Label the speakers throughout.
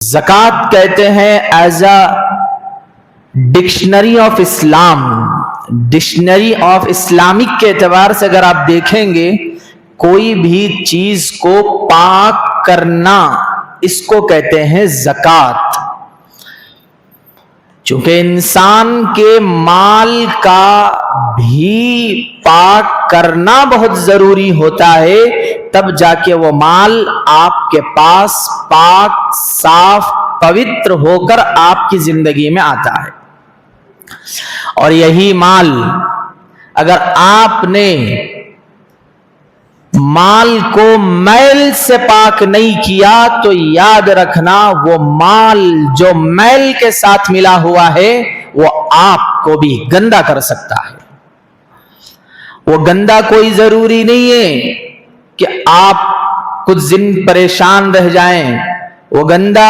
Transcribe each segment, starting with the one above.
Speaker 1: زکوٰۃ کہتے ہیں as a dictionary of Islam, dictionary of Islamic کے اعتبار سے اگر آپ دیکھیں گے کوئی بھی چیز کو پاک کرنا اس کو کہتے ہیں زکوٰۃ۔ چونکہ انسان کے مال کا بھی پاک کرنا بہت ضروری ہوتا ہے، تب جا کے وہ مال آپ کے پاس پاک صاف پوتر ہو کر آپ کی زندگی میں آتا ہے۔ اور یہی مال اگر آپ نے مال کو میل سے پاک نہیں کیا تو یاد رکھنا وہ مال جو میل کے ساتھ ملا ہوا ہے وہ آپ کو بھی گندا کر سکتا ہے۔ وہ گندا کوئی ضروری نہیں ہے کہ آپ کچھ دن پریشان رہ جائیں، وہ گندا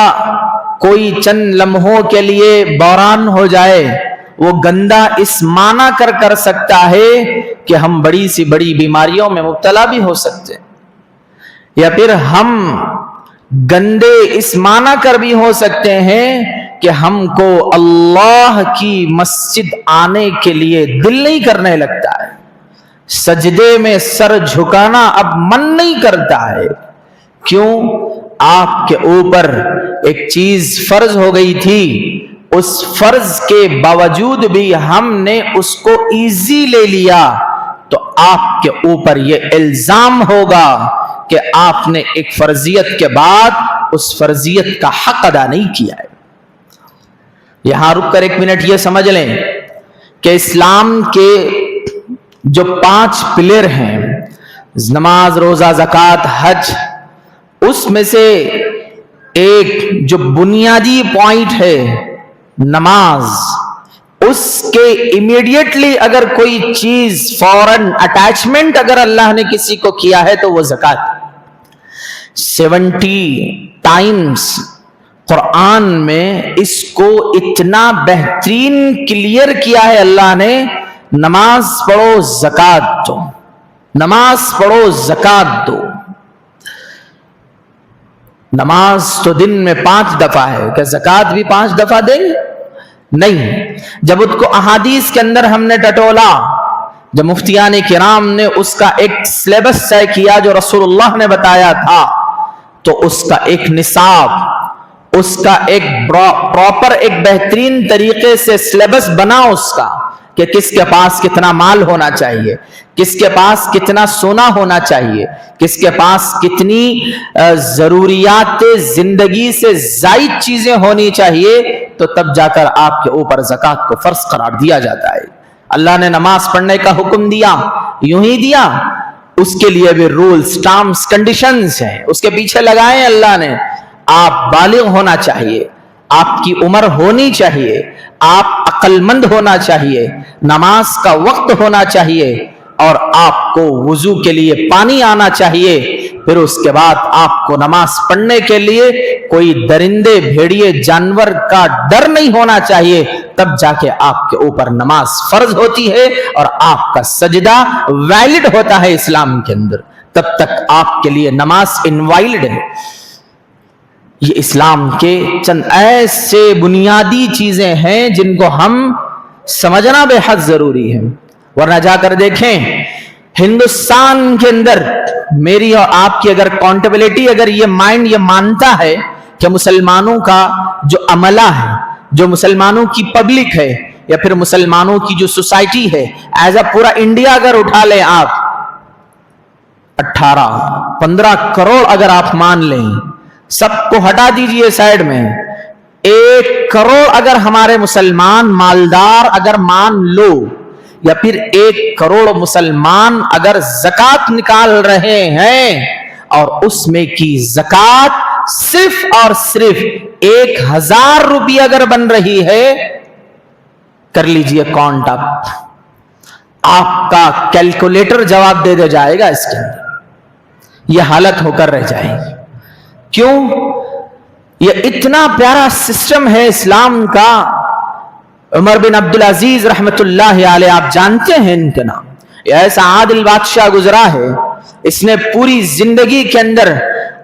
Speaker 1: کوئی چند لمحوں کے لیے بحران ہو جائے، وہ گندا اس معنی کر سکتا ہے کہ ہم بڑی سی بڑی بیماریوں میں مبتلا بھی ہو سکتے ہیں، یا پھر ہم گندے اس معنی کر بھی ہو سکتے ہیں کہ ہم کو اللہ کی مسجد آنے کے لیے دل نہیں کرنے لگتا ہے، سجدے میں سر جھکانا اب من نہیں کرتا ہے۔ کیوں؟ آپ کے اوپر ایک چیز فرض ہو گئی تھی، اس فرض کے باوجود بھی ہم نے اس کو ایزی لے لیا، تو آپ کے اوپر یہ الزام ہوگا کہ آپ نے ایک فرضیت کے بعد اس فرضیت کا حق ادا نہیں کیا ہے۔ یہاں رک کر ایک منٹ یہ سمجھ لیں کہ اسلام کے جو 5 پلر ہیں، نماز، روزہ، زکوٰۃ، حج، اس میں سے ایک جو بنیادی پوائنٹ ہے نماز، اس کے امیڈیٹلی اگر کوئی چیز فوراً اٹیچمنٹ اگر اللہ نے کسی کو کیا ہے تو وہ زکوٰۃ۔ 70 ٹائمز قرآن میں اس کو اتنا بہترین کلیئر کیا ہے اللہ نے، نماز پڑھو زکوٰۃ دو، نماز پڑھو زکوٰۃ دو۔ نماز تو دن میں 5 دفعہ ہے، کہ زکوٰۃ بھی 5 دفعہ دیں گے؟ نہیں۔ جب اس کو احادیث کے اندر ہم نے ٹٹولا، جب مفتیان کرام نے اس کا ایک سلیبس طے کیا جو رسول اللہ نے بتایا تھا، تو اس کا ایک نصاب، اس کا ایک پراپر ایک بہترین طریقے سے سلیبس بنا اس کا، کہ کس کے پاس کتنا مال ہونا چاہیے، کس کے پاس کتنا سونا ہونا چاہیے، کس کے پاس کتنی ضروریات زندگی سے زائد چیزیں ہونی چاہیے، تو تب جا کر آپ کے اوپر زکوٰۃ کو فرض قرار دیا جاتا ہے۔ اللہ نے نماز پڑھنے کا حکم دیا، یوں ہی دیا، اس کے لیے بھی رولز، ٹرمز، کنڈیشنز ہیں، اس کے پیچھے لگائیں اللہ نے۔ آپ بالغ ہونا چاہیے، آپ کی عمر ہونی چاہیے، آپ عقل مند ہونا چاہیے، نماز کا وقت ہونا چاہیے، اور آپ کو وضو کے لیے پانی آنا چاہیے۔ پھر اس کے بعد آپ کو نماز پڑھنے کے لیے کوئی درندے، بھیڑیے، جانور کا ڈر نہیں ہونا چاہیے، تب جا کے آپ کے اوپر نماز فرض ہوتی ہے اور آپ کا سجدہ ویلڈ ہوتا ہے اسلام کے اندر، تب تک آپ کے لیے نماز انوائلڈ ہے۔ یہ اسلام کے چند ایسے بنیادی چیزیں ہیں جن کو ہم سمجھنا بے حد ضروری ہے، ورنہ جا کر دیکھیں ہندوستان کے اندر میری اور آپ کی اگر اکاؤنٹیبلٹی، اگر یہ مائنڈ یہ مانتا ہے کہ مسلمانوں کا جو عملہ ہے، جو مسلمانوں کی پبلک ہے، یا پھر مسلمانوں کی جو سوسائٹی ہے، ایز اے پورا انڈیا اگر اٹھا لیں آپ، 15 کروڑ اگر آپ مان لیں، سب کو ہٹا دیجئے سائیڈ میں، 1 کروڑ اگر ہمارے مسلمان مالدار اگر مان لو، یا پھر 1 کروڑ مسلمان اگر زکوٰۃ نکال رہے ہیں، اور اس میں کی زکوٰۃ صرف اور صرف 1000 روپیہ اگر بن رہی ہے، کر لیجئے کاؤنٹ آپ کا کیلکولیٹر جواب دے جائے گا اس کے اندر، یہ حالت ہو کر رہ جائے گی۔ کیوں؟ یہ اتنا پیارا سسٹم ہے اسلام کا۔ عمر بن عبدالعزیز رحمت اللہ علیہ، آپ جانتے ہیں ان کا نام، یہ ایسا عادل بادشاہ گزرا ہے، اس نے پوری زندگی کے اندر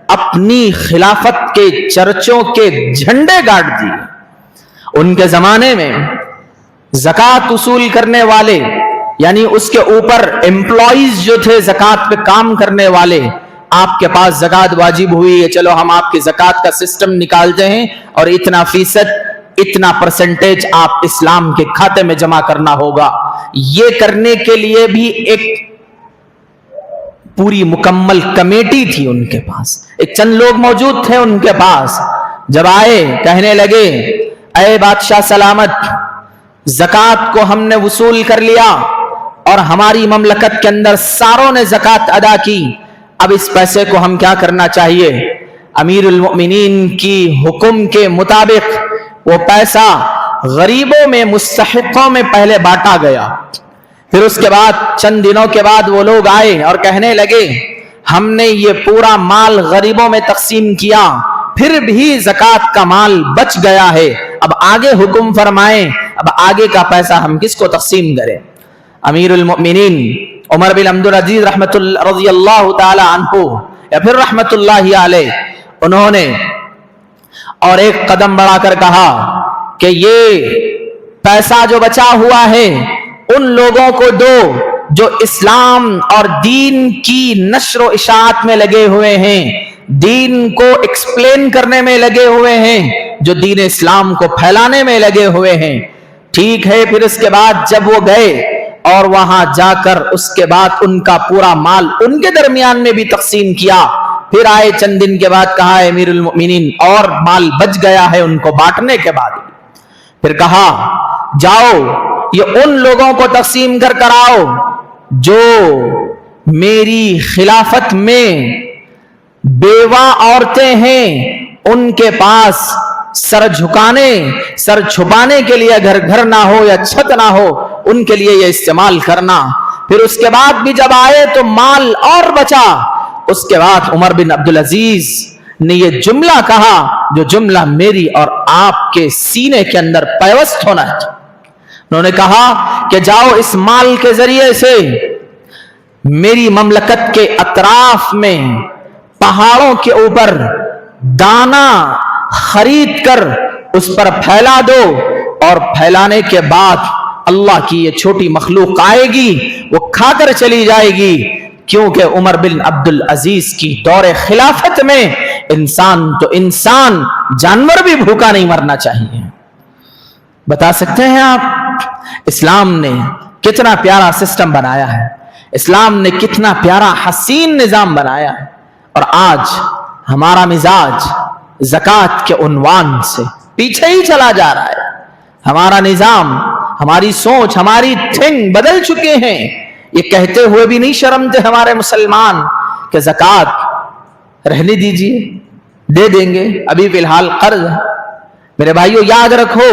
Speaker 1: अपनी खिलाफत के चर्चों के झंडे गाड़ दिए। उनके जमाने में ज़कात उसूल करने वाले, यानी उसके ऊपर एम्प्लॉइज जो थे ज़कात पे काम करने वाले, आपके पास ज़कात वाजिब हुई है, चलो हम आपकी ज़कात का सिस्टम निकालते हैं और इतना फीसद, इतना परसेंटेज आप इस्लाम के खाते में जमा करना होगा। ये करने के लिए भी एक पूरी मुकम्मल कमेटी थी उनके पास, एक चंद लोग मौजूद थे उनके पास। जब आए, कहने लगे, ऐ बादशाह सलामत, ज़कात को हमने वसूल कर लिया और हमारी ममलकत के अंदर सारों ने ज़कात अदा की, अब इस पैसे को हम क्या करना चाहिए? अमीरुल मोमिनीन की हुक्म के मुताबिक वो पैसा गरीबों में, मुस्तहिकों में पहले बांटा गया। फिर उसके बाद चंद दिनों के बाद वो लोग आए और कहने लगे, हमने ये पूरा माल गरीबों में तकसीम किया, फिर भी ज़कात का माल बच गया है, अब आगे हुक्म फरमाएं, अब आगे का पैसा हम किसको तकसीम करें? अमीरुल मोमिनीन उमर बिन अब्दुल अजीज रज़ियल्लाहु ताला अन्हु, या फिर रहमतुल्लाहि अलैह, उन्होंने और एक कदम बढ़ाकर कहा कि ये पैसा जो बचा हुआ है उन लोगों को दो जो इस्लाम और दीन की नश्र इशाअत में लगे हुए हैं, दीन को एक्सप्लेन करने में लगे हुए हैं, जो दीन इस्लाम को फैलाने में लगे हुए हैं। ठीक है, फिर उसके बाद जब वो गए और वहां जाकर उसके बाद उनका पूरा माल उनके दरमियान में भी तकसीम किया, फिर आए चंद दिन के बाद, कहा अमीरुल मोमिनीन और माल बच गया है उनको बांटने के बाद। फिर कहा, जाओ ये उन लोगों को तकसीम कर कराओ जो मेरी खिलाफत में बेवा औरतें हैं, उनके पास सर झुकाने, सर छुपाने के लिए घर घर ना हो या छत ना हो, उनके लिए ये इस्तेमाल करना। फिर उसके बाद भी जब आए तो माल और बचा। उसके बाद उमर बिन अब्दुल अजीज ने ये जुमला कहा, जो जुमला मेरी और आपके सीने के अंदर पैवस्त होना है। उन्होंने कहा कि जाओ इस माल के जरिए से मेरी ममलकत के अतराफ में पहाड़ों के ऊपर दाना खरीद कर उस पर फैला दो, और फैलाने के बाद अल्लाह की ये छोटी मखलूक आएगी, वो खाकर चली जाएगी, क्योंकि उमर बिन अब्दुल अजीज की दौरे खिलाफत में इंसान तो इंसान, जानवर भी भूखा नहीं मरना चाहिए। बता सकते हैं आप इस्लाम ने कितना प्यारा सिस्टम बनाया है, इस्लाम ने कितना प्यारा हसीन निजाम बनाया है, और आज हमारा मिजाज ज़कात के उन्वान से पीछे ही चला जा रहा है। हमारा निजाम, हमारी सोच, हमारी थिंग बदल चुके हैं। ये कहते हुए भी नहीं शर्मते हमारे मुसलमान कि ज़कात रहने दीजिए, दे देंगे, अभी फिलहाल कर्ज है। मेरे भाइयों, याद रखो,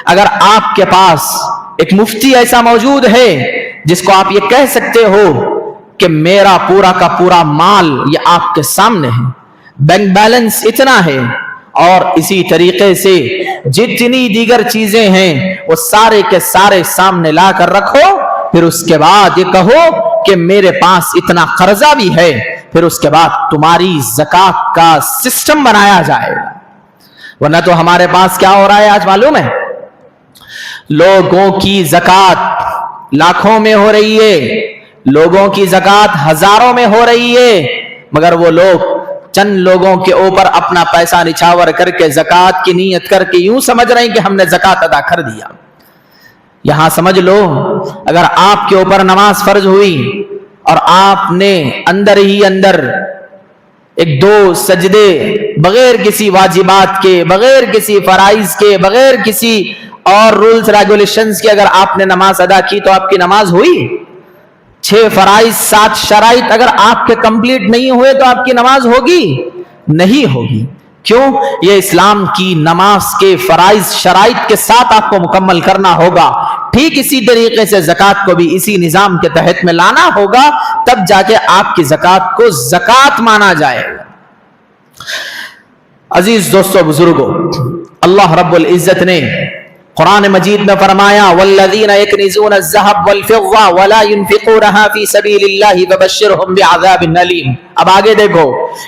Speaker 1: अगर आपके पास एक मुफ्ती ऐसा मौजूद है जिसको आप ये कह सकते हो कि मेरा पूरा का पूरा माल ये आपके सामने है, बैंक बैलेंस इतना है, और इसी तरीके से जितनी दीगर चीजें हैं वो सारे के सारे सामने ला कर रखो, फिर उसके बाद ये कहो कि मेरे पास इतना कर्जा भी है, फिर उसके बाद तुम्हारी ज़कात का सिस्टम बनाया जाएगा। वरना तो हमारे पास क्या हो रहा है आज मालूम है? लोगों की ज़कात लाखों में हो रही है, लोगों की ज़कात हजारों में हो रही है, मगर वो लोग चंद लोगों के ऊपर अपना पैसा निछावर करके ज़कात की नीयत करके यूं समझ रहे हैं कि हमने ज़कात अदा कर दिया। यहां समझ लो, अगर आपके ऊपर नमाज फर्ज हुई और आपने अंदर ही अंदर एक दो सजदे बगैर किसी वाजिबात के, बगैर किसी फराइज के, बगैर किसी और रूल्स रेगुलेशंस के अगर आपने नमाज अदा की तो आपकी नमाज हुई? 6 फराइज 7 शराइत अगर आपके कंप्लीट नहीं हुए तो आपकी नमाज होगी? नहीं होगी। क्यों? ये इस्लाम की नमाज के फराइज शराइत के साथ आपको मुकम्मल करना होगा। ठीक इसी तरीके से ज़कात को भी इसी निजाम के तहत में लाना होगा, तब जाके आपकी ज़कात को ज़कात माना जाएगा। अजीज दोस्तों, बुजुर्गों, अल्लाह रब्बुल इज्जत ने कुरान मजीद में फरमाया वल्लज़ीना यकनिज़ून अज़्ज़हब वल-फ़िज़्ज़ा वला युनफ़िक़ूनहा फ़ी सबीलिल्लाहि फ़बश्शिरहुम बिअज़ाबिन अलीम। अब आगे देखो,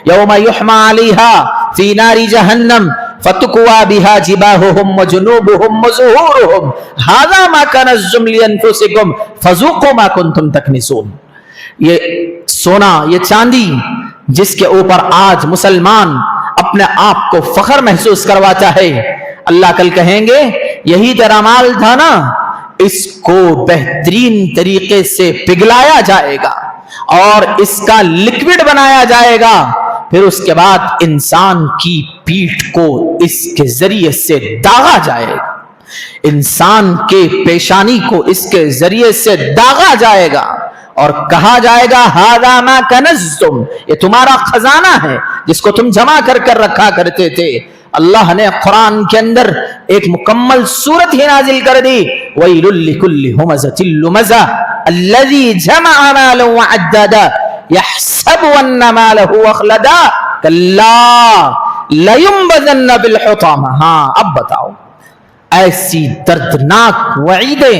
Speaker 1: यौमा युहमा अलैहा फ़ी नारि जहन्नम फतुक्वा बिहा जिबाहुहुम व जुनूबुहुम व ज़ुहूरुहुम हाज़ा मा कनज़्ज़ुम लिअन्फ़ुसिकुम फ़ज़ूक़ू मा कुन्तुम तकनिज़ून। ये सोना, ये चांदी जिसके ऊपर आज मुसलमान अपने आप को फख्र महसूस करवाता है, अल्लाह कल कहेंगे यही तेरा माल था ना, इसको बेहतरीन तरीके से पिघलाया जाएगा और इसका लिक्विड बनाया जाएगा, फिर उसके बाद इंसान की पीठ को इसके जरिए से दागा जाएगा, इंसान के पेशानी को इसके जरिए से दागा जाएगा और कहा जाएगा हाज़ा मा कनज़्ज़ुम, ये तुम्हारा खजाना है जिसको तुम जमा कर कर रखा करते थे। अल्लाह ने कुरान के अंदर एक मुकम्मल सूरत ही नाजिल कर दी, वैलुल लिकुल्लि हुमज़तिल लुमज़ा अल्लज़ी जमअ मालन व अद्ददा यहसबु अन्न मालहु अख़लदा कल्ला लयुंबज़न्न बिल हुतामा। हाँ, अब बताओ, ऐसी दर्दनाक वईदें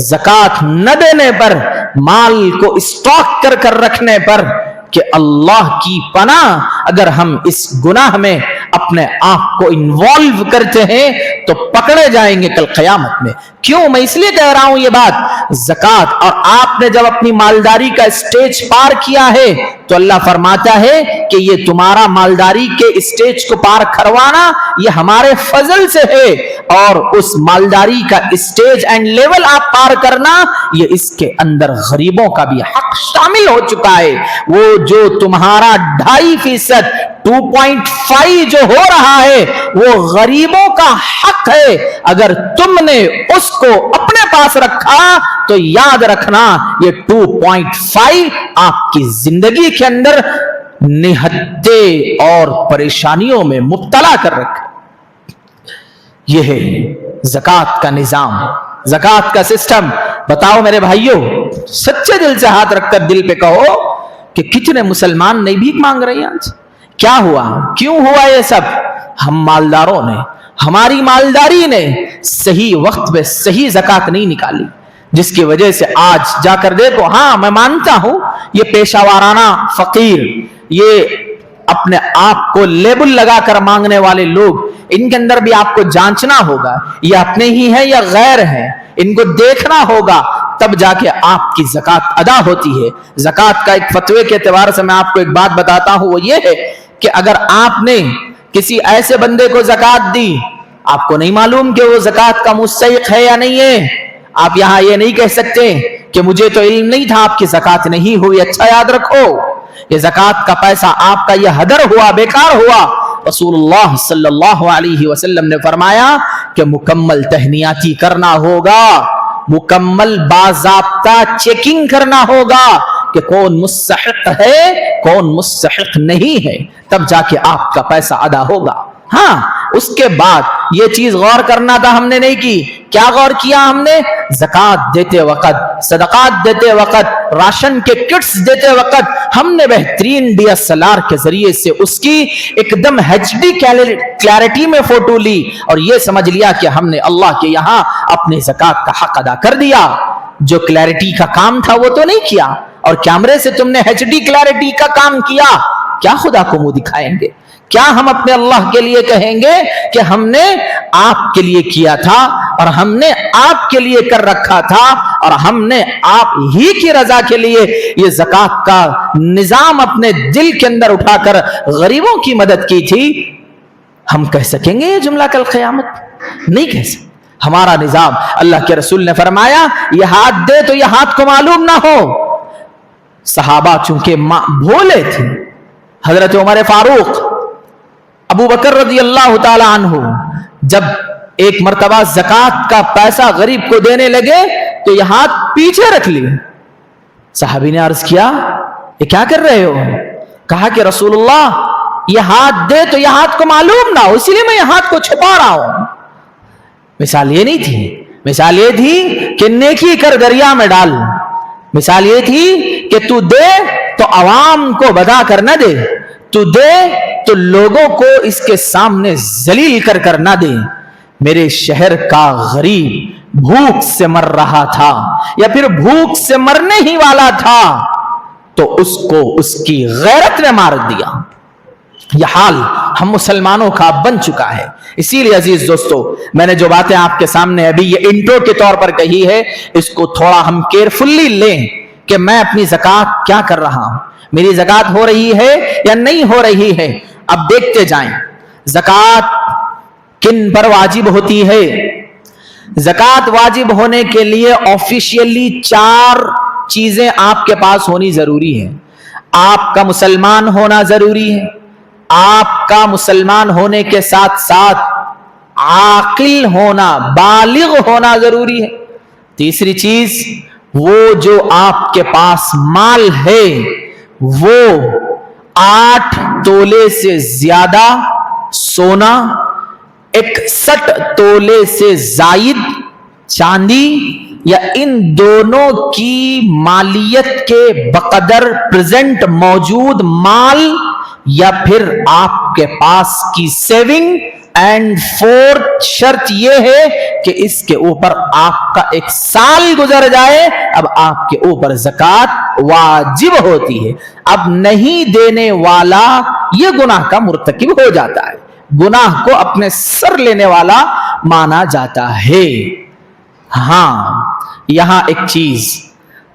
Speaker 1: ज़कात न देने पर, माल को स्टॉक कर कर रखने पर, कि अल्लाह की पनाह अगर हम इस गुनाह में अपने आप को इन्वॉल्व करते हैं तो पकड़े जाएंगे कल क़यामत में। क्यों मैं इसलिए कह रहा हूं ये बात, ज़कात, और आपने जब अपनी मालदारी का स्टेज पार किया है तो अल्लाह फरमाता है कि ये तुम्हारा मालदारी के स्टेज को पार करवाना ये हमारे फजल से है, और उस मालदारी का स्टेज एंड लेवल आप पार करना ये इसके अंदर गरीबों का भी हक शामिल हो चुका है। वो जो तुम्हारा 2.5% 2.5 जो हो रहा है वो गरीबों का हक है, अगर तुमने उसको अपने पास रखा तो याद रखना ये 2.5 आपकी जिंदगी के अंदर निहत्ते और परेशानियों में मुब्तला कर रखा। यह है ज़कात का निजाम, ज़कात का सिस्टम। बताओ मेरे भाइयों, सच्चे दिल से हाथ रखकर दिल पे कहो कि कितने मुसलमान नहीं भीख मांग रहे हैं आज। क्या हुआ, क्यों हुआ ये सब? हम मालदारों ने, हमारी मालदारी ने सही वक्त पे सही ज़कात नहीं निकाली, जिसकी वजह से आज जाकर देखो, हाँ मैं मानता हूं ये पेशावाराना फकीर, ये अपने आप को लेबल लगाकर मांगने वाले लोग, इनके अंदर भी आपको जांचना होगा ये अपने ही हैं या गैर हैं, इनको देखना होगा, तब जाके आपकी ज़कात अदा होती है। ज़कात का एक फतवे के एतबार से मैं आपको एक बात बताता हूं, वो ये है कि अगर आपने किसी ऐसे बंदे को ज़कात दी, आपको नहीं मालूम कि वो ज़कात का मुस्तहिक है या नहीं है, आप यहां ये नहीं कह सकते कि मुझे तो इल्म नहीं था, आपकी ज़कात नहीं हुई। अच्छा याद रखो, ये ज़कात का पैसा आपका ये हदर हुआ, बेकार हुआ। रसूलुल्लाह सल्लल्लाहु अलैहि वसल्लम ने फरमाया कि मुकम्मल तहनियाती करना होगा, मुकम्मल बाज़ाब्ता चेकिंग करना होगा कि कौन मुस्तहिक है कौन मुस्तहिक नहीं है, तब जाके आपका पैसा अदा होगा। हाँ, उसके बाद ये चीज गौर करना था, हमने नहीं की। क्या गौर किया हमने? ज़कात देते वक्त, सदकात देते वक्त, राशन के किट्स देते वक्त हमने बेहतरीन DSLR के जरिए से उसकी एकदम HD क्लैरिटी में फोटो ली और ये समझ लिया कि हमने अल्लाह के यहाँ अपने ज़कात का हक अदा कर दिया। जो क्लैरिटी का काम था वो तो नहीं किया, और कैमरे से तुमने HD क्लैरिटी का काम किया, क्या खुदा को मुंह दिखाएंगे? क्या हम अपने अल्लाह के लिए कहेंगे कि हमने आपके लिए किया था और हमने आपके लिए कर रखा था और हमने आप ही की रजा के लिए ये ज़कात का निजाम अपने दिल के अंदर उठाकर गरीबों की मदद की थी? हम कह सकेंगे ये जुमला कल क़यामत? नहीं कह सकते। हमारा निजाम, अल्लाह के रसूल ने फरमाया ये हाथ दे तो ये हाथ को मालूम ना हो। सहाबा चूंकि भोले थे, हजरत उमर फारूक, अबू बकर रज़ी अल्लाह ताला अन्हु जब एक मर्तबा ज़कात का पैसा गरीब को देने लगे तो ये हाथ पीछे रख लिए। सहाबी ने अर्ज किया ये क्या कर रहे हो? कहा कि रसूलुल्लाह ये हाथ दे तो ये हाथ को मालूम ना हो, इसीलिए मैं ये हाथ को छुपा रहा हूं। मिसाल ये नहीं थी, मिसाल ये थी कि नेकी कर दरिया में डाल, मिसाल ये थी कि तू दे तो अवाम को बता कर न दे, तू दे तो लोगों को इसके सामने जलील कर कर ना दे। मेरे शहर का गरीब भूख से मर रहा था या फिर भूख से मरने ही वाला था, तो उसको उसकी गैरत ने मार दिया। यह हाल हम मुसलमानों का बन चुका है। इसीलिए अजीज दोस्तों, मैंने जो बातें आपके सामने अभी ये इंट्रो के तौर पर कही है, इसको थोड़ा हम केयरफुली लें कि मैं अपनी ज़कात क्या कर रहा हूं, मेरी ज़कात हो रही है या नहीं हो रही है। अब देखते जाएं ज़कात किन पर वाजिब होती है। ज़कात वाजिब होने के लिए ऑफिशियली 4 चीजें आपके पास होनी जरूरी है। आपका मुसलमान होना जरूरी है, आपका मुसलमान होने के साथ साथ आकिल होना, बालिग होना जरूरी है। तीसरी चीज, वो जो आपके पास माल है वो 8 तोले से ज्यादा सोना, 61 तोले से जायद चांदी या इन दोनों की मालियत के बकदर प्रेजेंट मौजूद माल, या फिर आपके पास की सेविंग। एंड 4th शर्त यह है कि इसके ऊपर आपका 1 साल गुजर जाए, अब आपके ऊपर ज़कात वाजिब होती है। अब नहीं देने वाला यह गुनाह का मुर्तकिब हो जाता है, गुनाह को अपने सर लेने वाला माना जाता है। हां, यहां एक चीज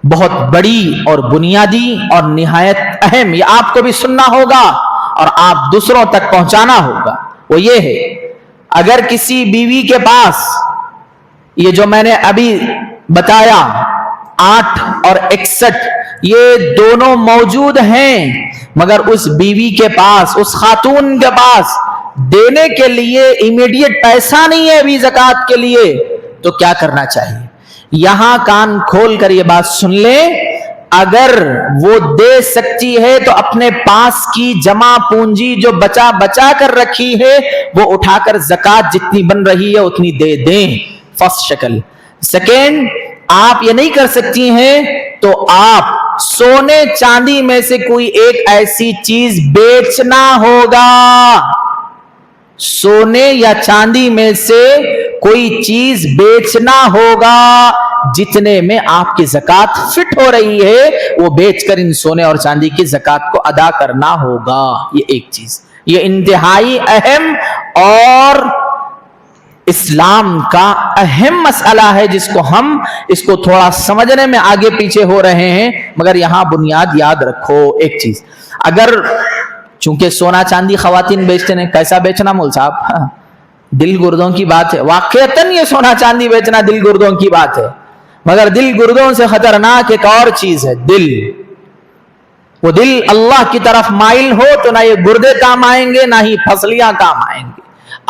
Speaker 1: बहुत बड़ी और बुनियादी और निहायत अहम, यह आपको भी सुनना होगा और आप दूसरों तक पहुंचाना होगा, वो ये है, अगर किसी बीवी के पास ये जो मैंने अभी बताया 8 और 61 ये दोनों मौजूद हैं, मगर उस बीवी के पास, उस खातून के पास देने के लिए इमीडिएट पैसा नहीं है अभी ज़कात के लिए, तो क्या करना चाहिए? यहां कान खोल कर ये बात सुन ले। अगर वो दे सकती है तो अपने पास की जमा पूंजी जो बचा बचा कर रखी है वो उठाकर ज़कात जितनी बन रही है उतनी दे दें, फर्स्ट शक्ल। सेकेंड, आप ये नहीं कर सकती हैं तो आप सोने चांदी में से कोई एक ऐसी चीज बेचना होगा, सोने या चांदी में से कोई चीज बेचना होगा, जितने में आपकी ज़कात फिट हो रही है वो बेचकर इन सोने और चांदी की ज़कात को अदा करना होगा। ये एक चीज, ये इंतहाई अहम और इस्लाम का अहम मसला है, जिसको हम इसको थोड़ा समझने में आगे पीछे हो रहे हैं, मगर यहां बुनियाद याद रखो एक चीज। अगर चूंकि सोना चांदी खवातीन बेचते हैं, कैसा बेचना मौल साहब? हाँ, दिल गुर्दों की बात है। वाकईतन ये सोना चांदी बेचना दिल गुर्दों की बात है, मगर दिल गुर्दों से खतरनाक एक और चीज है, दिल। वो दिल अल्लाह की तरफ माइल हो तो ना ये गुर्दे काम आएंगे ना ही फसलियां काम आएंगे।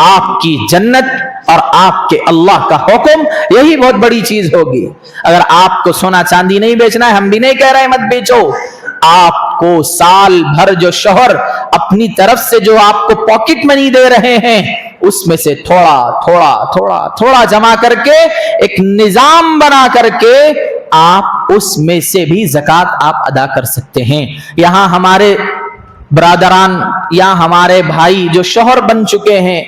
Speaker 1: आपकी जन्नत और आपके अल्लाह का हुक्म, यही बहुत बड़ी चीज होगी। अगर आपको सोना चांदी नहीं बेचना है, हम भी नहीं कह रहे मत बेचो, आपको साल भर जो शोहर अपनी तरफ से जो आपको पॉकेट मनी दे रहे हैं उसमें से थोड़ा थोड़ा थोड़ा थोड़ा जमा करके एक निजाम बना करके आप उसमें से भी ज़कात आप अदा कर सकते हैं। यहां हमारे ब्रादरान या हमारे भाई जो शोहर बन चुके हैं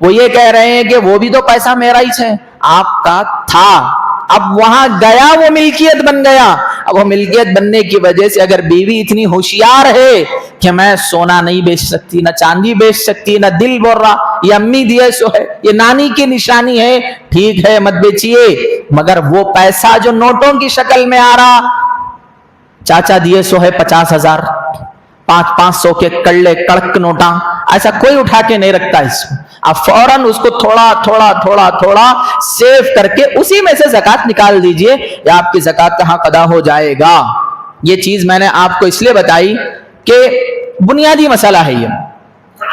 Speaker 1: वो ये कह रहे हैं कि वो भी तो पैसा मेरा ही है, आपका था, अब वहां गया वो मिल्कियत बन गया। अब वो मिल्कियत बनने की वजह से अगर बीवी इतनी होशियार है कि मैं सोना नहीं बेच सकती, ना चांदी बेच सकती, ना दिल बोल रहा ये अम्मी दिए सो है, ये नानी की निशानी है, ठीक है मत बेचिए, मगर वो पैसा जो नोटों की शक्ल में आ रहा, चाचा दिए सो है 50,000, 500 के कड़े कड़क नोटा, ऐसा कोई उठा के नहीं रखता इसमें। आप फौरन उसको थोड़ा थोड़ा थोड़ा थोड़ा सेव करके उसी में से ज़कात निकाल दीजिए, या आपकी ज़कात कहां अदा हो जाएगा। ये चीज मैंने आपको इसलिए बताई कि बुनियादी मसला है ये।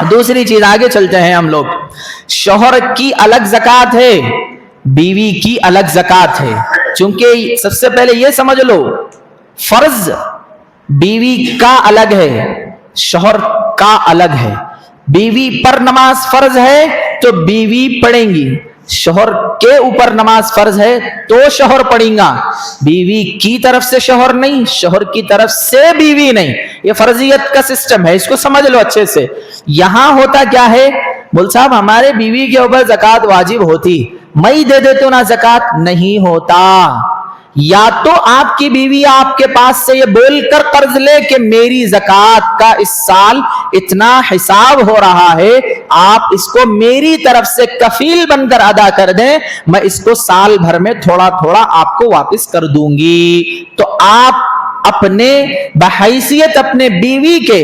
Speaker 1: दूसरी चीज, आगे चलते हैं हम लोग। शौहर की अलग ज़कात है, बीवी की अलग ज़कात है। चूंकि सबसे पहले ये समझ लो, फर्ज बीवी का अलग है, शौहर का अलग है। बीवी पर नमाज फर्ज है तो बीवी पढ़ेंगी, शौहर के ऊपर नमाज फर्ज है तो शौहर पढ़ेगा। बीवी की तरफ से शौहर नहीं, शौहर की तरफ से बीवी नहीं, ये फर्जियत का सिस्टम है, इसको समझ लो अच्छे से। यहां होता क्या है, بول صاحب ہمارے بیوی کے اوپر زکات واجب ہوتی، میں ہی دے دیتا ہوں نا زکات، نہیں ہوتا۔ یا تو آپ کی بیوی آپ کے پاس سے یہ بول کر قرض لے کہ میری زکات کا اس سال اتنا حساب ہو رہا ہے، آپ اس کو میری طرف سے کفیل بن کر ادا کر دیں، میں اس کو سال بھر میں تھوڑا تھوڑا آپ کو واپس کر دوں گی۔ تو آپ اپنے بحیثیت اپنے بیوی کے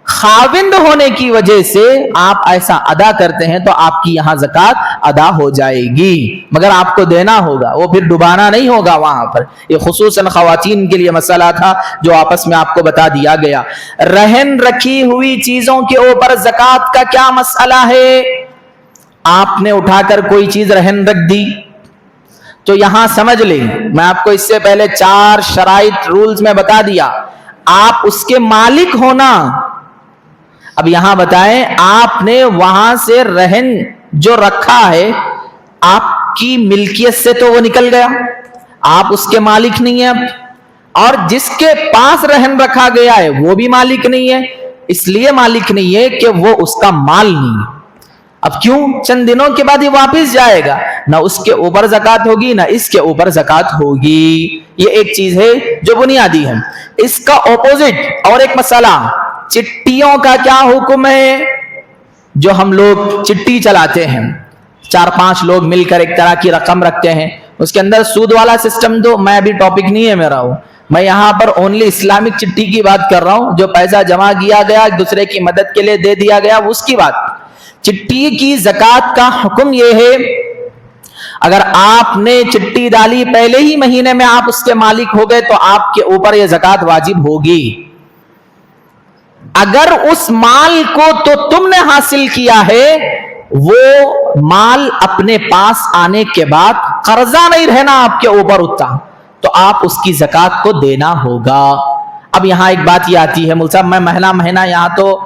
Speaker 1: خاوند ہونے کی وجہ سے آپ ایسا ادا کرتے ہیں تو آپ کی یہاں زکات ادا ہو جائے گی، مگر آپ کو دینا ہوگا، وہ پھر ڈبانا نہیں ہوگا وہاں پر۔ یہ خصوصاً خواتین کے لیے مسئلہ تھا جو آپس میں آپ کو بتا دیا گیا۔ رہن رکھی ہوئی چیزوں کے اوپر زکات کا کیا مسئلہ ہے؟ آپ نے اٹھا کر کوئی چیز رہن رکھ دی تو یہاں سمجھ لیں، میں آپ کو اس سے پہلے 4 شرائط رولز میں بتا دیا، آپ اس کے مالک ہونا۔ اب یہاں بتائیں، آپ نے وہاں سے رہن جو رکھا ہے، آپ کی ملکیت سے تو وہ نکل گیا، آپ اس کے مالک نہیں ہیں اب، اور جس کے پاس رہن رکھا گیا ہے وہ بھی مالک نہیں ہے۔ اس لیے مالک نہیں ہے کہ وہ اس کا مال نہیں ہے۔ اب کیوں؟ چند دنوں کے بعد یہ واپس جائے گا، نہ اس کے اوپر زکات ہوگی نہ اس کے اوپر زکات ہوگی۔ یہ ایک چیز ہے جو بنیادی ہے۔ اس کا اپوزٹ اور ایک مسئلہ، چٹیوں کا کیا حکم ہے؟ جو ہم لوگ چٹی چلاتے ہیں، 4-5 لوگ مل کر ایک طرح کی رقم رکھتے ہیں، اس کے اندر سود والا سسٹم، تو میں ابھی ٹاپک نہیں ہے میرا، میں یہاں پر اونلی اسلامک چٹی کی بات کر رہا ہوں، جو پیسہ جمع کیا گیا ایک دوسرے کی مدد کے لیے دے دیا گیا، اس کی بات۔ چٹی کی زکات کا حکم یہ ہے، اگر آپ نے چٹی ڈالی پہلے ہی مہینے میں آپ اس کے مالک ہو گئے تو آپ کے اوپر یہ زکات واجب ہوگی۔ اگر اس مال کو تو تم نے حاصل کیا ہے، وہ مال اپنے پاس آنے کے بعد قرضہ نہیں رہنا آپ کے اوپر اتنا، تو آپ اس کی زکات کو دینا ہوگا۔ اب یہاں ایک بات یہ آتی ہے، مول صاحب میں مہینہ مہینہ یہاں تو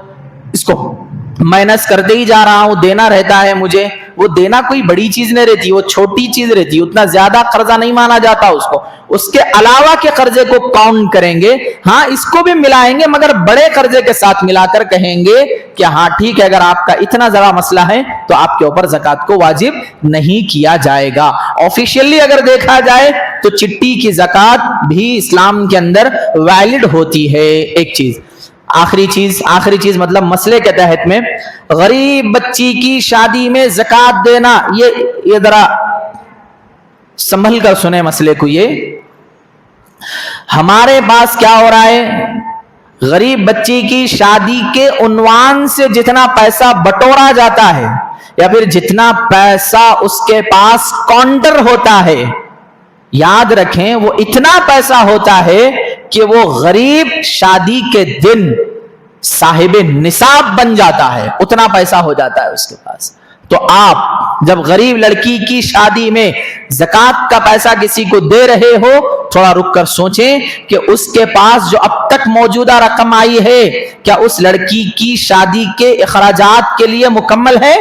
Speaker 1: اس کو مائنس کرتے ہی جا رہا ہوں، دینا رہتا ہے مجھے۔ وہ دینا کوئی بڑی چیز نہیں رہتی، وہ چھوٹی چیز رہتی، اتنا زیادہ قرضہ نہیں مانا جاتا اس کو۔ اس کے علاوہ کے قرضے کو کاؤنٹ کریں گے، ہاں اس کو بھی ملائیں گے، مگر بڑے قرضے کے ساتھ ملا کر کہیں گے کہ ہاں ٹھیک ہے، اگر آپ کا اتنا ذرا مسئلہ ہے تو آپ کے اوپر زکات کو واجب نہیں کیا جائے گا۔ آفیشیلی اگر دیکھا جائے تو چٹی کی زکات بھی اسلام کے اندر ویلڈ ہوتی ہے۔ ایک چیز، آخری چیز مطلب مسئلے کے تحت میں، غریب بچی کی شادی میں زکات دینا، یہ ذرا سنبھل کر سنیں مسئلے کو۔ یہ ہمارے پاس کیا ہو رہا ہے، غریب بچی کی شادی کے عنوان سے جتنا پیسہ بٹورا جاتا ہے، یا پھر جتنا پیسہ اس کے پاس کاؤنٹر ہوتا ہے، یاد رکھیں وہ اتنا پیسہ ہوتا ہے کہ وہ غریب شادی کے دن صاحب نصاب بن جاتا ہے، اتنا پیسہ ہو جاتا ہے اس کے پاس۔ تو آپ جب غریب لڑکی کی شادی میں زکات کا پیسہ کسی کو دے رہے ہو، تھوڑا رک کر سوچیں کہ اس کے پاس جو اب تک موجودہ رقم آئی ہے، کیا اس لڑکی کی شادی کے اخراجات کے لیے مکمل ہے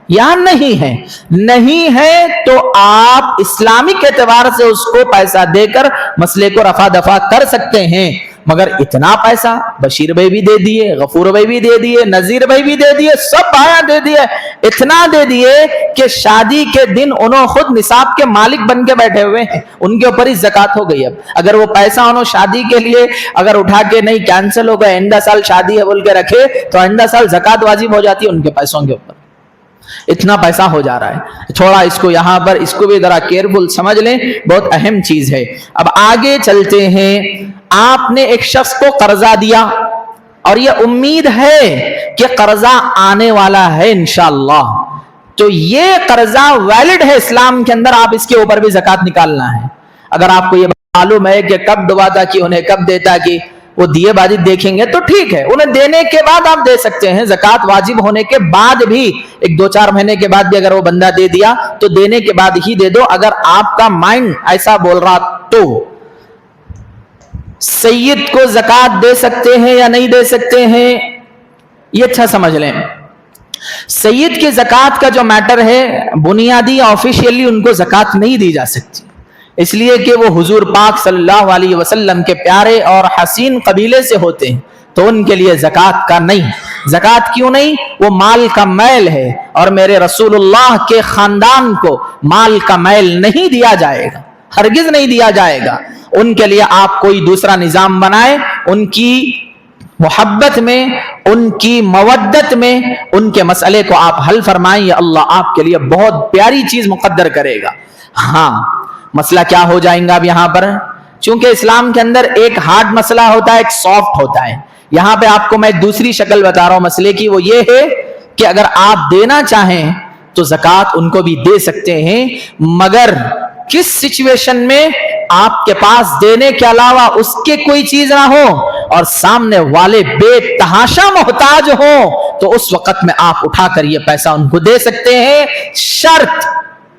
Speaker 1: یا نہیں ہے؟ نہیں ہے تو آپ اسلامک اعتبار سے اس کو پیسہ دے کر مسئلے کو رفع دفع کر سکتے ہیں، مگر اتنا پیسہ بشیر بھائی بھی دے دیے، غفور بھائی بھی دے دیے، نذیر بھائی بھی دے دیے، سب بھائیاں دے دیے، اتنا دے دیے کہ شادی کے دن انہوں خود نصاب کے مالک بن کے بیٹھے ہوئے ہیں، ان کے اوپر ہی زکات ہو گئی۔ اب اگر وہ پیسہ انہوں شادی کے لیے اگر اٹھا کے نہیں کینسل ہو گئے، آئندہ سال شادی ہے بول کے رکھے، تو آئندہ سال زکات واجب ہو جاتی ہے ان کے پیسوں کے اوپر۔ اتنا پیسہ ہو جا رہا ہے، تھوڑا اس کو یہاں پر اس کو بھی ذرا کیئرفل سمجھ لیں، بہت اہم چیز ہے۔ اب آگے چلتے ہیں، آپ نے ایک شخص کو قرضہ دیا اور یہ امید ہے کہ قرضہ آنے والا ہے انشاءاللہ، تو یہ قرضہ ویلڈ ہے اسلام کے اندر، آپ اس کے اوپر بھی زکات نکالنا ہے۔ اگر آپ کو یہ معلوم ہے کہ کب دباتا کی انہیں کب دیتا کی، وہ دیے بازی دیکھیں گے تو ٹھیک ہے، انہیں دینے کے بعد آپ دے سکتے ہیں، زکات واجب ہونے کے بعد بھی 1-2-4 مہینے کے بعد بھی اگر وہ بندہ دے دیا تو دینے کے بعد ہی دے دو، اگر آپ کا مائنڈ ایسا بول رہا تو۔ سید کو زکات دے سکتے ہیں یا نہیں دے سکتے ہیں، یہ اچھا سمجھ لیں۔ سید کی زکات کا جو میٹر ہے، بنیادی آفیشیلی ان کو زکات نہیں دی جا سکتی، اس لیے کہ وہ حضور پاک صلی اللہ علیہ وسلم کے پیارے اور حسین قبیلے سے ہوتے ہیں، تو ان کے لیے زکات کا نہیں۔ ज़कात क्यों नहीं? वो माल का मैल है और मेरे रसूलुल्लाह के खानदान को माल का मैल नहीं दिया जाएगा, हरगिज नहीं दिया जाएगा। उनके लिए आप कोई दूसरा निजाम बनाए, उनकी मोहब्बत में, उनकी मवद्दत में उनके मसले को आप हल फरमाएं, या अल्लाह आपके लिए बहुत प्यारी चीज मुकद्दर करेगा। हाँ, मसला क्या हो जाएगा अब यहां पर, चूंकि इस्लाम के अंदर एक हार्ड मसला होता है, एक सॉफ्ट होता है। यहां पे आपको मैं दूसरी शक्ल बता रहा हूं मसले की, वो ये है कि अगर आप देना चाहें तो ज़कात उनको भी दे सकते हैं, मगर किस सिचुएशन में आपके पास देने के अलावा उसके कोई चीज ना हो और सामने वाले बेतहाशा मोहताज हो, तो उस वक्त में आप उठाकर ये पैसा उनको दे सकते हैं, शर्त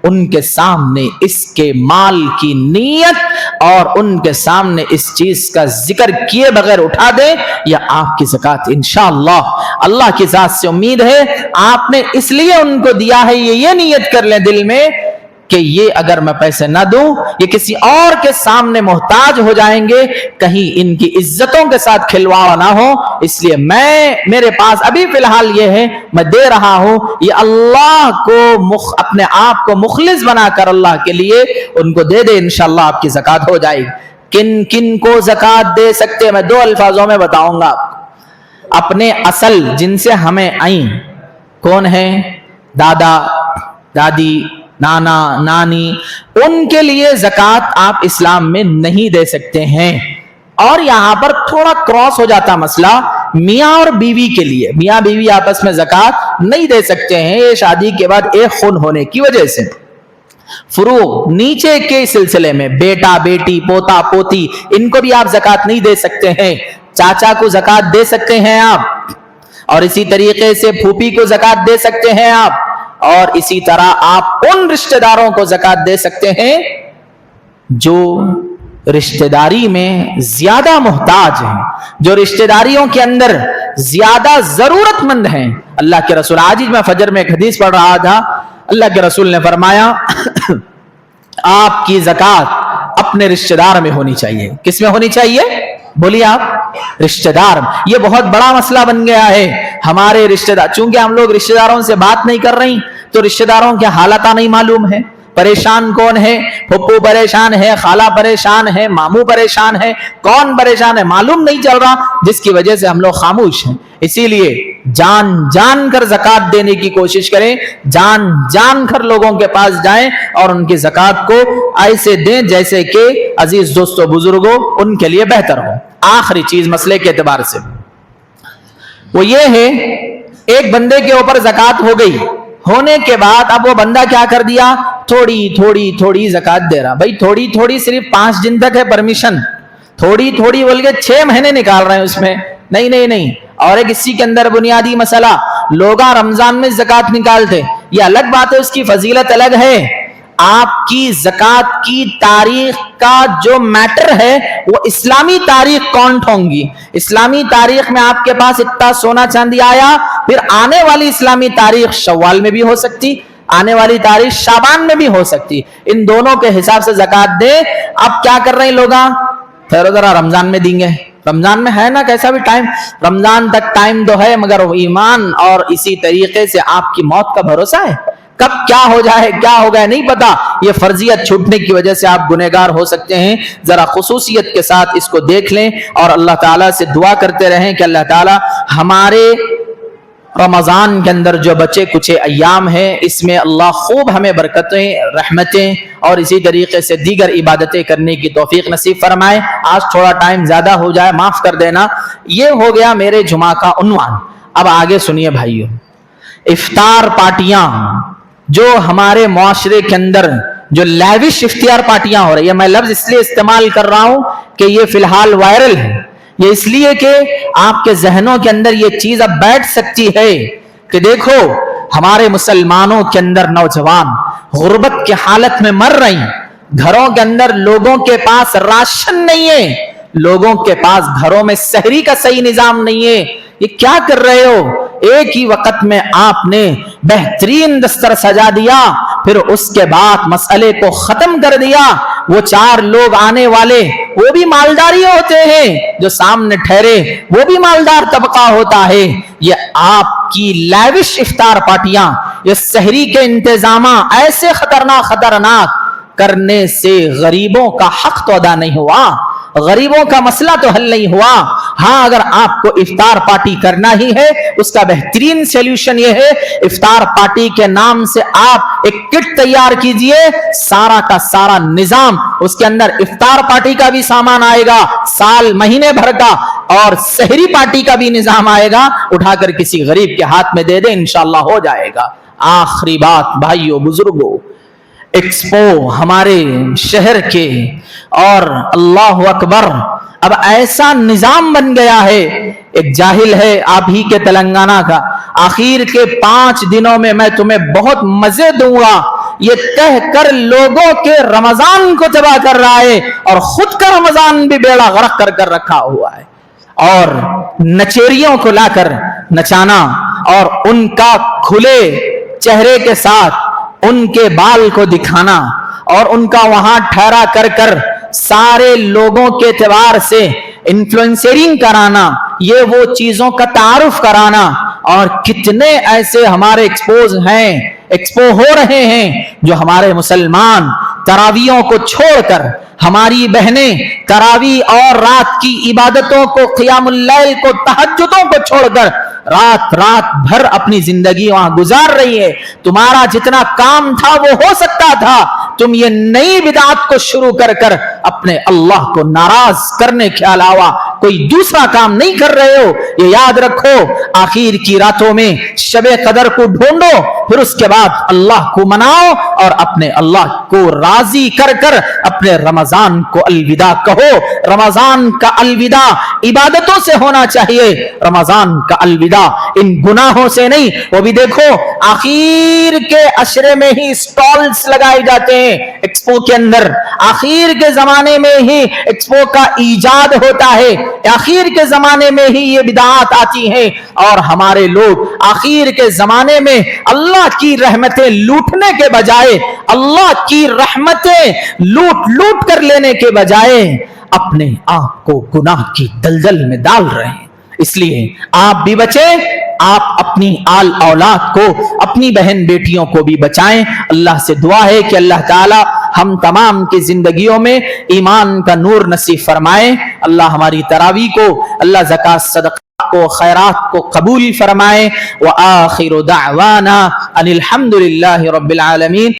Speaker 1: उनके सामने इसके माल की नीयत और उनके सामने इस चीज का जिक्र किए बगैर उठा दे, या आपकी ज़कात इंशाअल्लाह अल्लाह की जात से उम्मीद है आपने इसलिए उनको दिया है, ये नीयत कर लें दिल में कि ये अगर मैं पैसे ना दूं ये किसी और के सामने मोहताज हो जाएंगे, कहीं इनकी इज्जतों के साथ खिलवाड़ ना हो, इसलिए मेरे पास अभी फिलहाल ये है, मैं दे रहा हूं, ये अल्लाह को अपने आप को मुखलिस बनाकर अल्लाह के लिए उनको दे दे, इंशाअल्लाह आपकी ज़कात हो जाएगी। किन किन को ज़कात दे सकते हैं, मैं 2 अल्फाजों में बताऊंगा आपको। अपने असल जिनसे हमें आई, कौन है? दादा दादी, नाना नानी, उनके लिए ज़कात आप इस्लाम में नहीं दे सकते हैं। और यहां पर थोड़ा क्रॉस हो जाता मसला मियां और बीवी के लिए, मियां बीवी आपस में ज़कात नहीं दे सकते हैं, ये शादी के बाद एक खून होने की वजह से। फुरू नीचे के सिलसिले में बेटा बेटी, पोता पोती, इनको भी आप ज़कात नहीं दे सकते हैं। चाचा को ज़कात दे सकते हैं आप, और इसी तरीके से फूफी को ज़कात दे सकते हैं आप, और इसी तरह आप उन रिश्तेदारों को ज़कात दे सकते हैं जो रिश्तेदारी में ज्यादा मोहताज हैं, जो रिश्तेदारियों के अंदर ज्यादा जरूरतमंद हैं। अल्लाह के रसूल, आज ही मैं फजर में एक हदीस पढ़ रहा था, अल्लाह के रसूल ने फरमाया आपकी ज़कात अपने रिश्तेदार में होनी चाहिए। किस में होनी चाहिए? बोलिए आप। रिश्तेदार। ये बहुत बड़ा मसला बन गया है हमारे रिश्तेदार, चूंकि हम लोग रिश्तेदारों से बात नहीं कर रही तो रिश्तेदारों के हालात नहीं मालूम है। परेशान कौन है? फुप्पू परेशान है, खाला परेशान है, मामू परेशान है, कौन परेशान है मालूम नहीं चल रहा, जिसकी वजह से हम लोग खामोश हैं। इसीलिए जान जान कर ज़कात देने की कोशिश करें, जान जान कर लोगों के पास जाएं और उनकी ज़कात को ऐसे दें जैसे कि अजीज दोस्तों बुजुर्गों उनके लिए बेहतर हो। आखिरी चीज मसले के एतबार से वो ये है, एक बंदे के ऊपर ज़कात हो गई, होने के बाद अब वो बंदा क्या कर दिया, थोड़ी थोड़ी थोड़ी ज़कात दे रहा। भाई थोड़ी थोड़ी सिर्फ 5 दिन तक है परमिशन, थोड़ी थोड़ी बोल के 6 महीने निकाल रहे हैं उसमें, नहीं नहीं नहीं। और एक इसी के अंदर बुनियादी मसला, लोग रमजान में ज़कात निकालते, ये अलग बात है, उसकी फजीलत अलग है। आपकी ज़कात की तारीख का जो मैटर है वो इस्लामी तारीख काउंट होंगी। इस्लामी तारीख में आपके पास इतना सोना चांदी आया, फिर आने वाली इस्लामी तारीख शव्वाल में भी हो सकती, आने वाली तारीख शाबान में भी हो सकती, इन दोनों के हिसाब से ज़कात दे। अब क्या कर रहे हैं लोग, ठहरो जरा रमजान में देंगे, रमजान में है ना कैसा भी टाइम, रमजान तक टाइम तो है, मगर ईमान और इसी तरीके से आपकी मौत का भरोसा है, कब क्या हो जाए क्या हो गया नहीं पता। ये फर्जियत छूटने की वजह से आप गुनहगार हो सकते हैं। जरा खुसूसियत के साथ इसको देख लें और अल्लाह ताला से दुआ करते रहें कि अल्लाह ताला हमारे रमजान के अंदर जो बचे कुछ अय्याम हैं इसमें अल्लाह खूब हमें बरकतें, रहमतें और इसी तरीके से दीगर इबादतें करने की तौफीक नसीब फरमाए। आज थोड़ा टाइम ज्यादा हो जाए, माफ कर देना। ये हो गया मेरे जुमा का उन्वान। अब आगे सुनिए भाइयों, इफ्तार पार्टियां जो हमारे मुआशरे के अंदर जो लैविश इफ्तियार पार्टियां हो रही है, मैं लफ्ज इसलिए इस्तेमाल कर रहा हूं कि ये फिलहाल वायरल है, ये इसलिए कि आपके जहनों के अंदर ये चीज अब बैठ सकती है कि देखो हमारे मुसलमानों के अंदर नौजवान गुर्बत की हालत में मर रही, घरों के अंदर लोगों के पास राशन नहीं है, लोगों के पास घरों में सहरी का सही निजाम नहीं है। ये क्या कर रहे हो? ایک ہی وقت میں آپ نے بہترین دستر سجا دیا، پھر اس کے بعد مسئلے کو ختم کر دیا۔ وہ 4 لوگ آنے والے وہ بھی مالداری ہوتے ہیں، جو سامنے ٹھہرے وہ بھی مالدار طبقہ ہوتا ہے۔ یہ آپ کی لیوش افطار پارٹیاں، یہ سحری کے انتظامات ایسے خطرناک کرنے سے غریبوں کا حق تو ادا نہیں ہوا، غریبوں کا مسئلہ تو حل نہیں ہوا۔ ہاں، اگر آپ کو افطار پارٹی کرنا ہی ہے، اس کا بہترین سیلوشن یہ ہے، افطار پارٹی کے نام سے آپ ایک کٹ تیار کیجئے، سارا کا سارا نظام، اس کے اندر افطار پارٹی کا بھی سامان آئے گا، سال مہینے بھر کا، اور سحری پارٹی کا بھی نظام آئے گا، اٹھا کر کسی غریب کے ہاتھ میں دے دیں، انشاءاللہ ہو جائے گا۔ آخری بات بھائیو بزرگو، ایکسپو ہمارے شہر کے، اور اللہ اکبر اب ایسا نظام بن گیا ہے، ایک جاہل ہے آپ ہی کے تلنگانہ کا، آخر کے 5 دنوں میں میں تمہیں بہت مزے دوں گا، یہ کہہ کر لوگوں کے رمضان کو تباہ کر رہا ہے، اور خود کا رمضان بھی بیڑا غرق کر رکھا ہوا ہے۔ اور نچیریوں کو لا کر نچانا، اور ان کا کھلے چہرے کے ساتھ ان کے بال کو دکھانا، اور ان کا وہاں ٹھہرا کر سارے لوگوں کے اعتبار سے انفلوئنسرنگ کرانا، یہ وہ چیزوں کا تعارف کرانا، اور کتنے ایسے ہمارے ایکسپو ہو رہے ہیں جو ہمارے مسلمان تراویحوں کو چھوڑ کر، ہماری بہنیں تراویح اور رات کی عبادتوں کو، قیام اللیل کو، تہجدوں کو چھوڑ کر رات بھر اپنی زندگی وہاں گزار رہی ہے۔ تمہارا جتنا کام تھا وہ ہو سکتا تھا، تم یہ نئی بدعت کو شروع کر اپنے اللہ کو ناراض کرنے کے علاوہ کوئی دوسرا کام نہیں کر رہے ہو۔ یہ یاد رکھو، آخر کی راتوں میں شب قدر کو ڈھونڈو، پھر اس کے بعد اللہ کو مناؤ، اور اپنے اللہ کو راضی کر اپنے رمضان کو الوداع کہو۔ رمضان کا الوداع عبادتوں سے ہونا چاہیے، رمضان کا الوداع ان گناہوں سے نہیں۔ وہ بھی دیکھو، آخر کے عشرے میں ہی سٹالز لگائے جاتے ہیں ایکسپو کے اندر، آخر کے زمانے میں ہی ایکسپو کا ایجاد ہوتا ہے، آخر کے زمانے میں ہی یہ بدعات آتی ہیں، اور ہمارے لوگ آخر کے زمانے میں اللہ کی رحمتیں لوٹنے کے بجائے، اللہ کی رحمتیں لوٹ کر لینے کے بجائے اپنے آپ کو گناہ کی دلدل میں ڈال رہے ہیں۔ اس لیے آپ بھی بچیں، آپ اپنی آل اولاد کو، اپنی بہن بیٹیوں کو بھی بچائیں۔ اللہ سے دعا ہے کہ اللہ تعالی ہم تمام کی زندگیوں میں ایمان کا نور نصیب فرمائے۔ اللہ ہماری تراویح کو، اللہ زکوٰۃ صدقہ کو، خیرات کو قبول فرمائے۔ وآخر دعوانا ان الحمد للہ رب العالمین۔